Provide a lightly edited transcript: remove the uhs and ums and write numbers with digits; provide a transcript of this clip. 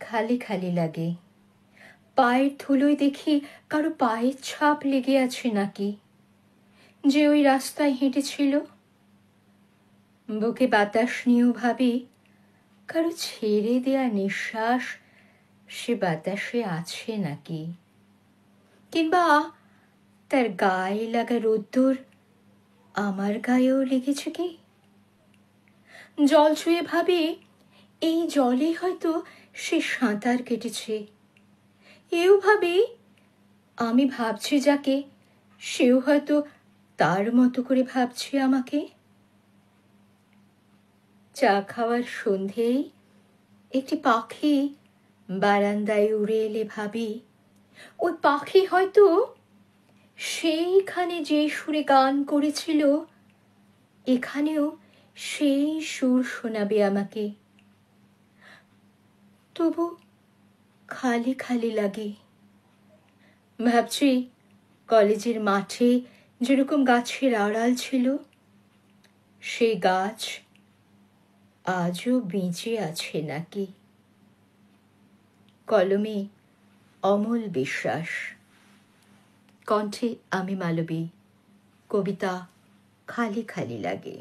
খালি খালি লাগে। পায়ের ধুলোয় দেখি কারো পায়ের ছাপ লেগে আছে নাকি, যে ওই রাস্তায় হেঁটেছিল। বুকে বাতাস নিয়েও ভাবি কারো ছেড়ে দেয়া নিঃশ্বাস সে বাতাসে আছে নাকি, কিংবা তার গায়ে লাগা রোদ্দুর আমার গায়েও লেগেছে কি। জল ছুঁয়ে ভাবি এই জলে হয়তো সে সাঁতার কেটেছে। এও ভাবি আমি ভাবছি যাকে, সেও হয়তো তার মতো করে ভাবছে আমাকে। চা খাওয়ার সন্ধেয় একটি পাখি বারান্দায় উড়ে এলে ভাবি ওই পাখি হয়তো সেইখানে যে সুরে গান করেছিল এখানেও সেই সুর শোনাবে আমাকে। তবু খালি খালি লাগে। ভাবছি কলেজের মাঠে যেরকম গাছের আড়াল ছিল, সেই গাছ আজও বেঁচে আছে নাকি। কলমে অমল বিশ্বাস, কণ্ঠে আমি মালবী। কবিতা খালি খালি লাগে।